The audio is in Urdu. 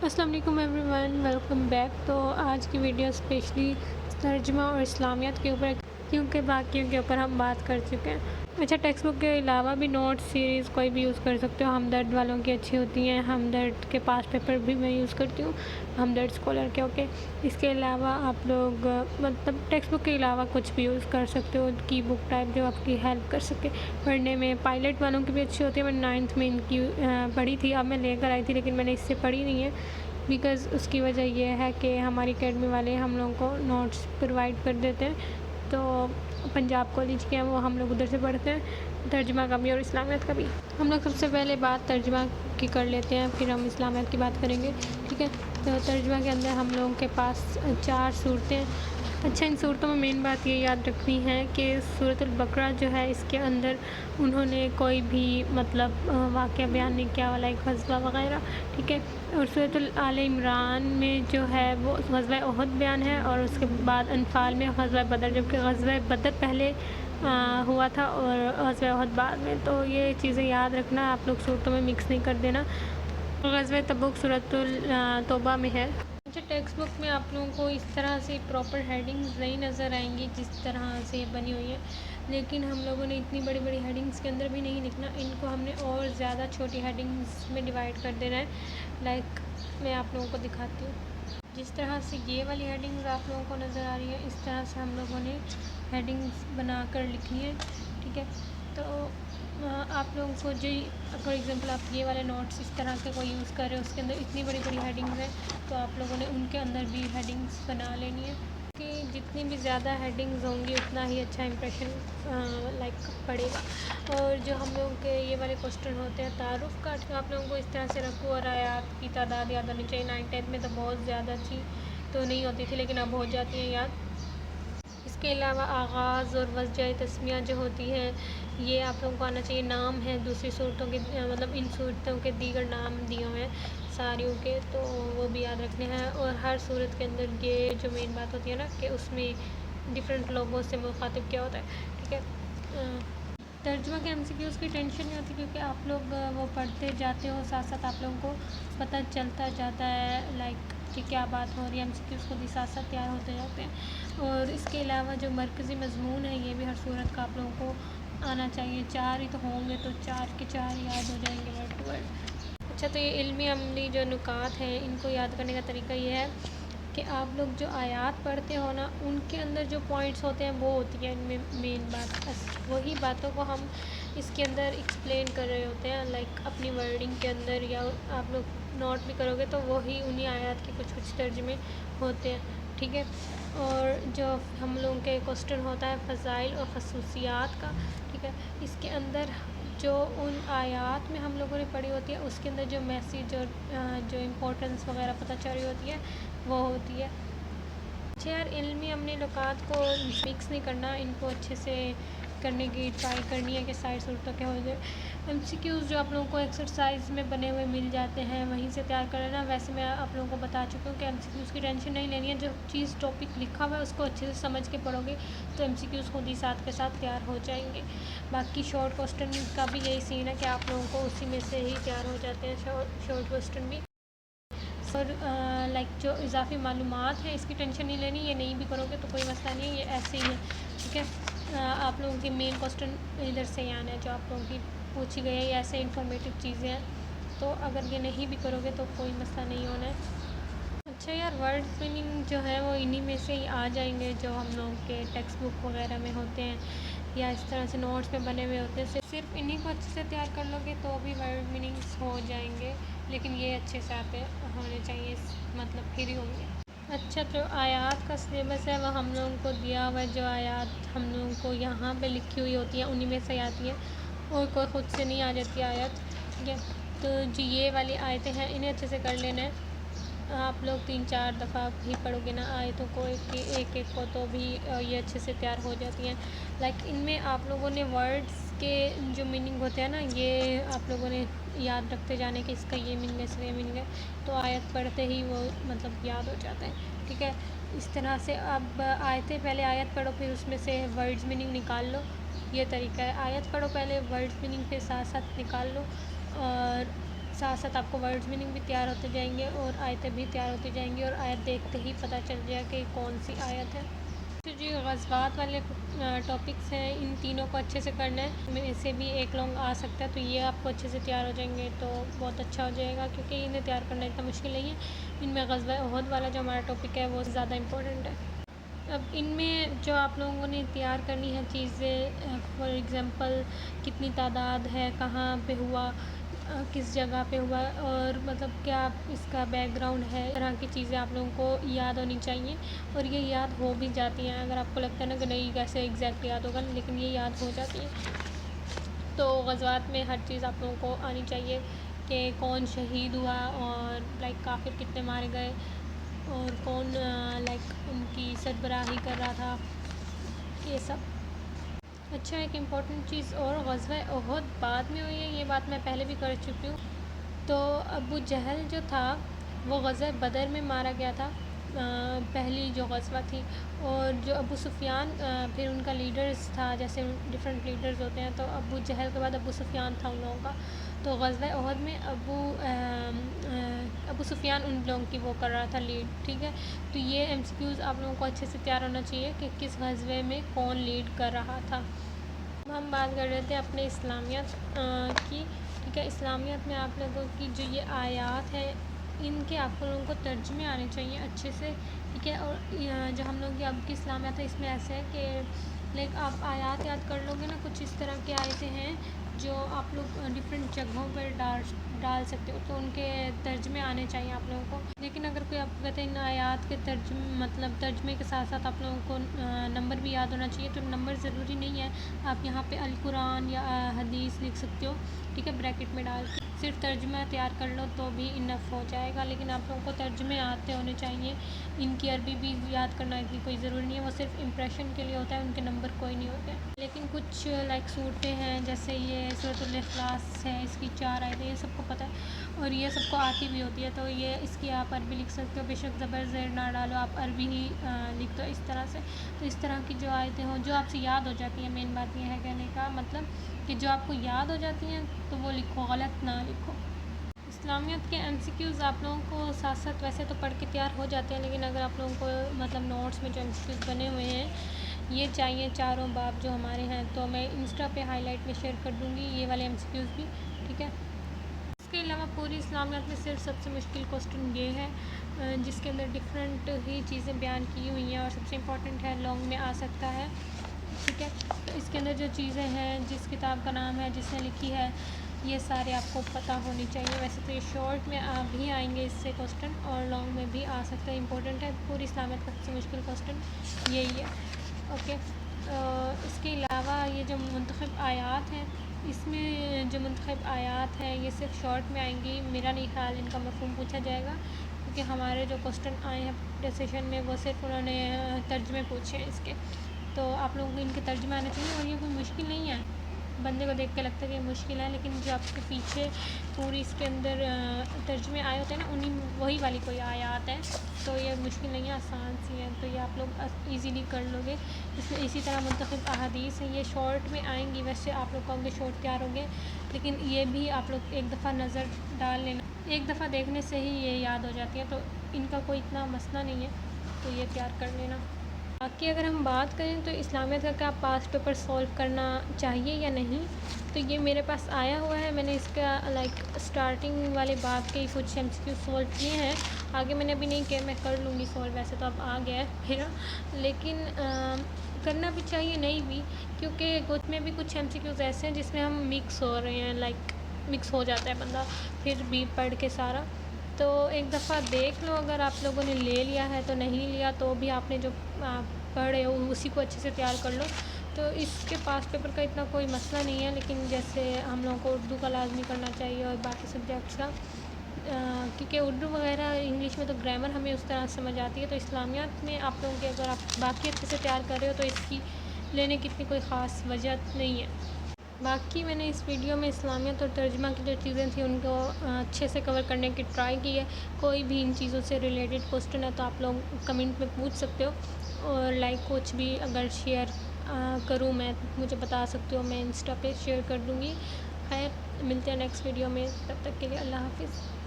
السلام علیکم ایوری ون، ویلکم بیک۔ تو آج کی ویڈیو اسپیشلی ترجمہ اور اسلامیات کے اوپر، کیونکہ باقیوں کے اوپر ہم بات کر چکے ہیں۔ اچھا، ٹیکسٹ بک کے علاوہ بھی نوٹ سیریز کوئی بھی یوز کر سکتے ہو۔ ہمدرد والوں کی اچھی ہوتی ہیں، ہمدرد کے پاس پیپر بھی میں یوز کرتی ہوں، ہمدرد اسکالر کے۔ اوکے، اس کے علاوہ آپ لوگ مطلب ٹیکسٹ بک کے علاوہ کچھ بھی یوز کر سکتے ہو، کی بک ٹائپ جو آپ کی ہیلپ کر سکے پڑھنے میں۔ پائلٹ والوں کی بھی اچھی ہوتی ہے، میں 9th میں ان کی پڑھی تھی، اب میں لے کر آئی تھی لیکن میں نے اس سے پڑھی نہیں ہے، بیکاز اس کی وجہ یہ ہے کہ ہماری اکیڈمی والے ہم لوگوں کو نوٹس پرووائڈ کر دیتے ہیں، تو پنجاب کالج کے ہیں وہ، ہم لوگ ادھر سے پڑھتے ہیں، ترجمہ کا بھی اور اسلامیات کا بھی۔ ہم لوگ سب سے پہلے بات ترجمہ کی کر لیتے ہیں، پھر ہم اسلامیات کی بات کریں گے، ٹھیک ہے۔ تو ترجمہ کے اندر ہم لوگوں کے پاس 4 صورتیں ہیں۔ اچھا، ان صورتوں میں مین بات یہ یاد رکھنی ہے کہ سورۃ البقرہ جو ہے، اس کے اندر انہوں نے کوئی بھی مطلب واقعہ بیان نہیں کیا، لائک غزوہ وغیرہ، ٹھیک ہے۔ اور سورۃ آل عمران میں جو ہے وہ غزوہ احد بیان ہے، اور اس کے بعد انفال میں غزوہ بدر، جبکہ غزوہ بدر پہلے ہوا تھا اور غزوہ احد بعد میں، تو یہ چیزیں یاد رکھنا، آپ لوگ صورتوں میں مکس نہیں کر دینا۔ غزوہ تبوک سورۃ التوبہ میں ہے۔ اچھا، ٹیکسٹ بک میں آپ لوگوں کو اس طرح سے پراپر ہیڈنگز نہیں نظر آئیں گی جس طرح سے بنی ہوئی ہیں، لیکن ہم لوگوں نے اتنی بڑی بڑی ہیڈنگز کے اندر بھی نہیں لکھنا، ان کو ہم نے اور زیادہ چھوٹی ہیڈنگز میں ڈیوائڈ کر دینا ہے۔ لائک میں آپ لوگوں کو دکھاتی ہوں، جس طرح سے یہ والی ہیڈنگز آپ لوگوں کو نظر آ رہی ہے، اس طرح سے ہم لوگوں نے ہیڈنگز بنا کر لکھنی ہے، ٹھیک ہے۔ تو آپ لوگوں کو جو فار ایگزامپل آپ یہ والے نوٹس اس طرح کے کوئی یوز کر رہے ہو، اس کے اندر اتنی بڑی بڑی ہیڈنگز ہیں، تو آپ لوگوں نے ان کے اندر بھی ہیڈنگز بنا لینی ہے، کہ جتنی بھی زیادہ ہیڈنگز ہوں گی اتنا ہی اچھا امپریشن لائک پڑے گا۔ اور جو ہم لوگوں کے یہ والے کوسچن ہوتے ہیں تعارف کا، تو آپ لوگوں کو اس طرح سے رکوع اور آیات کی تعداد یاد ہونی چاہیے۔ 9th 10th میں تو بہت زیادہ تھی، تو نہیں ہوتی تھی، لیکن اب ہو جاتی ہیں یاد۔ اس کے علاوہ آغاز اور وجہ تسمیہ جو ہوتی ہے، یہ آپ لوگوں کو آنا چاہیے۔ نام ہے دوسری صورتوں کے، مطلب ان صورتوں کے دیگر نام دیے ہوئے ہیں ساریوں کے، تو وہ بھی یاد رکھنے ہیں۔ اور ہر صورت کے اندر یہ جو مین بات ہوتی ہے نا، کہ اس میں ڈفرینٹ لوگوں سے مخاطب کیا ہوتا ہے، ٹھیک ہے۔ ترجمہ کے ایم سی کیوز کی ٹینشن نہیں ہوتی، کیونکہ آپ لوگ وہ پڑھتے جاتے ہو، ساتھ ساتھ آپ لوگوں کو پتہ چلتا جاتا ہے لائک کہ کیا بات ہو رہی ہے، ایم سی کیوز خود ہی ساتھ ساتھ تیار ہوتے جاتے ہیں۔ اور اس کے علاوہ جو مرکزی مضمون ہے، یہ بھی ہر صورت کا آپ لوگوں کو آنا چاہیے۔ 4 ہی تو ہوں گے، تو 4 کے 4 یاد ہو جائیں گے ورڈ ٹو ورڈ۔ اچھا، تو یہ علمی عملی جو نکات ہیں، ان کو یاد کرنے کا طریقہ یہ ہے کہ آپ لوگ جو آیات پڑھتے ہو نا، ان کے اندر جو پوائنٹس ہوتے ہیں وہ ہوتی ہے ان میں مین بات، وہی باتوں کو ہم اس کے اندر ایکسپلین کر رہے ہوتے ہیں، لائک اپنی ورڈنگ کے اندر، یا آپ لوگ نوٹ بھی کرو گے تو وہی انہی آیات کے کچھ کچھ ترجمے ہوتے ہیں، ٹھیک ہے۔ اور جو ہم لوگوں کے کوسچن ہوتا ہے فضائل اور خصوصیات کا، ٹھیک ہے، اس کے اندر جو ان آیات میں ہم لوگوں نے پڑھی ہوتی ہے، اس کے اندر جو میسیج اور جو امپورٹنس وغیرہ پتہ چل رہی ہوتی ہے، وہ ہوتی ہے۔ اچھا یار، علمی عملی نکات کو مکس نہیں کرنا، ان کو اچھے سے کرنے کی ٹرائی کرنی ہے کہ ساری صورتوں کے ہو جائے۔ ایم سی کیوز جو آپ لوگوں کو ایکسرسائز میں بنے ہوئے مل جاتے ہیں، وہیں سے تیار کر لینا۔ ویسے میں آپ لوگوں کو بتا چکی ہوں کہ ایم سی کیوز کی ٹینشن نہیں لینی ہے، جو چیز ٹاپک لکھا ہوا ہے اس کو اچھے سے سمجھ کے پڑھو گے تو ایم سی کیوز خود ہی ساتھ کے ساتھ تیار ہو جائیں گے۔ باقی شارٹ کوسچن کا بھی یہی سین ہے کہ آپ لوگوں کو اسی میں سے ہی تیار ہو جاتے ہیں شارٹ کوسچن بھی۔ اور لائک جو اضافی معلومات ہیں، اس کی ٹینشن نہیں لینی، یہ نہیں بھی کرو گے تو کوئی مسئلہ نہیں ہے، یہ ایسے ہی ہے، ٹھیک ہے۔ آپ لوگوں کے مین کوسچن ادھر سے ہی آنا ہے، جو آپ لوگوں کی پوچھی گئی ہے، یہ ایسے انفارمیٹیو چیزیں ہیں، تو اگر یہ نہیں بھی کرو گے تو کوئی مسئلہ نہیں ہونا ہے۔ اچھا یار، ورڈ میننگ جو ہے وہ انہی میں سے ہی آ جائیں گے جو ہم لوگوں کے ٹیکسٹ بک وغیرہ میں ہوتے ہیں، یا اس طرح سے نوٹس میں بنے ہوئے ہوتے ہیں۔ صرف انہی کو اچھے سے تیار کر لو گے تو بھی ورڈ میننگس ہو جائیں گے، لیکن یہ اچھے سے آتے ہونے چاہیے، مطلب پھر ہی ہوں گے۔ اچھا، جو آیات کا سلیبس ہے وہ ہم لوگوں کو دیا ہوا ہے، جو آیات ہم لوگوں کو یہاں پہ لکھی ہوئی ہوتی ہیں انہی میں سے آتی ہیں، اور کوئی خود سے نہیں آ جاتی آیت، ٹھیک ہے۔ تو جو یہ والی آیتیں ہیں انہیں اچھے سے کر لینا ہے۔ آپ لوگ 3-4 دفعہ بھی پڑھو گے نا آیتوں کو، ایک ایک کو، تو بھی یہ اچھے سے تیار ہو جاتی ہیں۔ لائک ان میں آپ لوگوں نے ورڈس کے جو میننگ ہوتے ہیں نا، یہ آپ لوگوں نے یاد رکھتے جانے کہ اس کا یہ میننگ ہے، اس کا یہ میننگ ہے، تو آیت پڑھتے ہی وہ مطلب یاد ہو جاتا ہے، ٹھیک ہے۔ اس طرح سے اب آیتیں پہلے آیت پڑھو، پھر اس میں سے ورڈز میننگ نکال لو، یہ طریقہ ہے۔ آیت پڑھو پہلے، ورڈز میننگ پھر ساتھ ساتھ نکال لو، اور ساتھ ساتھ آپ کو ورڈز میننگ بھی تیار ہوتے جائیں گے اور آیتیں بھی تیار ہوتی جائیں گی، اور آیت دیکھتے ہی پتہ چل جائے کہ کون سی آیت ہے۔ تو جو غزوات والے ٹاپکس ہیں ان تینوں کو اچھے سے کرنا ہے، میں سے بھی ایک لانگ آ سکتا ہے، تو یہ آپ کو اچھے سے تیار ہو جائیں گے تو بہت اچھا ہو جائے گا، کیونکہ انہیں تیار کرنا اتنا مشکل نہیں ہے۔ ان میں غزوہ احد والا جو ہمارا ٹاپک ہے وہ زیادہ امپورٹنٹ ہے۔ اب ان میں جو آپ لوگوں نے تیار کرنی ہے چیزیں، فار ایگزامپل کتنی تعداد ہے، کہاں پہ ہوا، کس جگہ پہ ہوا، اور مطلب کیا اس کا بیک گراؤنڈ ہے، اس طرح کی چیزیں آپ لوگوں کو یاد ہونی چاہیے، اور یہ یاد ہو بھی جاتی ہیں۔ اگر آپ کو لگتا ہے نا کہ نہیں کیسے ایگزیکٹ یاد ہوگا، لیکن یہ یاد ہو جاتی ہیں۔ تو غزوات میں ہر چیز آپ لوگوں کو آنی چاہیے کہ کون شہید ہوا، اور لائک کافر کتنے مارے گئے، اور کون لائک ان کی سربراہی کر رہا تھا، یہ سب۔ اچھا، ایک امپورٹنٹ چیز اور، غزوہ احد بعد میں ہوئی ہے، یہ بات میں پہلے بھی کر چکی ہوں۔ تو ابو جہل جو تھا وہ غزوہ بدر میں مارا گیا تھا، پہلی جو غزوہ تھی، اور جو ابو سفیان پھر ان کا لیڈرز تھا، جیسے ڈفرینٹ لیڈرز ہوتے ہیں، تو ابو جہل کے بعد ابو سفیان تھا ان لوگوں کا۔ تو غزوہ احد میں ابو سفیان ان لوگوں کی وہ کر رہا تھا لیڈ، ٹھیک ہے۔ تو یہ ایم سی کیوز آپ لوگوں کو اچھے سے تیار ہونا چاہیے کہ کس غزوے میں کون لیڈ کر رہا تھا۔ ہم بات کر رہے تھے اپنے اسلامیات کی، ٹھیک ہے۔ اسلامیات میں آپ لوگوں کی جو یہ آیات ہے ان کے آپ لوگوں کو ترجمے آنے چاہیے اچھے سے، ٹھیک ہے۔ اور جو ہم لوگوں کی اب کی اسلامیات ہے اس میں ایسے ہے کہ لائک آپ آیات یاد کر لو گے نا، کچھ اس طرح کی آیتیں ہیں جو آپ لوگ ڈفرینٹ جگہوں پر ڈال سکتے ہو، تو ان کے ترجمے آنے چاہیے آپ لوگوں کو۔ لیکن اگر کوئی آپ کو کہتے ہیں ان آیات کے ترجمے کے ساتھ ساتھ آپ لوگوں کو نمبر بھی یاد ہونا چاہیے، تو نمبر ضروری نہیں ہے، آپ یہاں پہ القرآن یا حدیث لکھ سکتے ہو، ٹھیک ہے، بریکٹ میں ڈال کے صرف ترجمہ تیار کر لو تو بھی انف ہو جائے گا۔ لیکن آپ لوگوں کو ترجمے آتے ہونے چاہیے، ان کی عربی بھی یاد کرنا اتنی کوئی ضروری نہیں ہے، وہ صرف امپریشن کے لیے ہوتا ہے، ان کے نمبر کوئی نہیں ہوتے۔ لیکن کچھ لائک صورتیں ہیں جیسے یہ سورۃ الاخلاص ہے، اس کی 4 آیتیں، یہ سب کو پتہ ہے اور یہ سب کو آتی بھی ہوتی ہے، تو یہ اس کی آپ عربی لکھ سکتے ہو، بے شک زبر زیر نہ ڈالو، آپ عربی ہی لکھ دو اس طرح سے۔ تو اس طرح کی جو آیتیں ہوں جو آپ سے یاد ہو جاتی ہیں، مین بات یہ ہے کہنے کا مطلب کہ جو آپ کو یاد ہو جاتی ہیں تو وہ لکھو، غلط نہ لکھو۔ اسلامیات کے ایم سی کیوز آپ لوگوں کو ساتھ ساتھ ویسے تو پڑھ کے تیار ہو جاتے ہیں، لیکن اگر آپ لوگوں کو مطلب نوٹس میں جو ایم سی کیوز بنے ہوئے ہیں یہ چاہیے، چاروں باب جو ہمارے ہیں، تو میں انسٹا پہ ہائی لائٹ میں شیئر کر دوں گی یہ والے ایم سی کیوز بھی، ٹھیک ہے۔ اس کے علاوہ پوری اسلامیات میں صرف سب سے مشکل کوسٹن یہ ہے جس کے اندر ڈفرینٹ ہی چیزیں بیان کی ہوئی ہیں، اور سب سے امپورٹنٹ ہے، لانگ میں آ سکتا ہے، ٹھیک ہے۔ تو اس کے اندر جو چیزیں ہیں، جس کتاب کا نام ہے، جس نے لکھی ہے، یہ سارے آپ کو پتہ ہونی چاہیے۔ ویسے تو یہ شارٹ میں بھی آئیں گے اس سے کوسٹن، اور لانگ میں بھی آ سکتا ہے، امپورٹنٹ ہے، پوری اسلامیات کا سب سے مشکل کوسٹن یہی ہے، اوکے۔ اس کے علاوہ یہ جو منتخب آیات ہیں، اس میں جو منتخب آیات ہیں یہ صرف شارٹ میں آئیں گی، میرا نہیں خیال ان کا مفہوم پوچھا جائے گا، کیونکہ ہمارے جو کوسٹن آئے ہیں پچھلے سیشن میں وہ صرف انہوں نے ترجمے پوچھے ہیں اس کے، تو آپ لوگوں کو ان کے ترجمے آنے چاہیے، اور یہ کوئی مشکل نہیں ہے، بندے کو دیکھ کے لگتا ہے کہ یہ مشکل ہے، لیکن جو آپ کے پیچھے پوری اس کے اندر ترجمے آئے ہوتے ہیں نا، وہی والی کوئی آیات ہیں، تو یہ مشکل نہیں ہے، آسان سی ہیں، تو یہ آپ لوگ ایزیلی کر لو گے۔ اسی طرح منتخب احادیث ہیں، یہ شارٹ میں آئیں گی، ویسے آپ لوگ کہوں گے شارٹ تیار ہوں گے، لیکن یہ بھی آپ لوگ ایک دفعہ نظر ڈال لینا، ایک دفعہ دیکھنے سے ہی یہ یاد ہو جاتی ہے، تو ان کا کوئی اتنا مسئلہ نہیں ہے، تو یہ تیار کر لینا۔ باقی اگر ہم بات کریں تو اسلامیات کا کیا پاسٹ پیپر سولو کرنا چاہیے یا نہیں، تو یہ میرے پاس آیا ہوا ہے، میں نے اس کا لائک اسٹارٹنگ والے باب کے ہی کچھ ایم سی کیو سولو کیے ہیں، آگے میں نے ابھی نہیں کیا، میں کر لوں گی سولو، ویسے تو اب آ گیا ہے میرا، لیکن کرنا بھی چاہیے نہیں بھی، کیونکہ کچھ میں بھی کچھ ایم سی کیوز ایسے ہیں جس میں ہم مکس ہو رہے ہیں، لائک مکس ہو جاتا ہے بندہ پھر بھی پڑھ کے سارا، تو ایک دفعہ دیکھ لو، اگر آپ لوگوں نے لے لیا ہے تو نہیں لیا تو بھی آپ نے جو پڑھے ہو اسی کو اچھے سے تیار کر لو، تو اس کے پاس پیپر کا اتنا کوئی مسئلہ نہیں ہے، لیکن جیسے ہم لوگوں کو اردو کا لازمی کرنا چاہیے اور باقی سبجیکٹس کا، کیونکہ اردو وغیرہ انگلش میں تو گرامر ہمیں اس طرح سمجھ آتی ہے، تو اسلامیات میں آپ لوگوں کے اگر آپ باقی اچھے سے تیار کر رہے ہو تو اس کی لینے کی اتنی کوئی خاص وجہ نہیں ہے۔ باقی میں نے اس ویڈیو میں اسلامیات اور ترجمہ کی جو چیزیں تھیں ان کو اچھے سے کور کرنے کی ٹرائی کی ہے، کوئی بھی ان چیزوں سے ریلیٹڈ کوسچن ہے تو آپ لوگ کمنٹ میں پوچھ سکتے ہو، اور لائک کچھ بھی اگر شیئر کروں میں، مجھے بتا سکتے ہو، میں انسٹا پہ شیئر کر دوں گی، خیر ملتے ہیں نیکسٹ ویڈیو میں، تب تک کے لیے اللہ حافظ.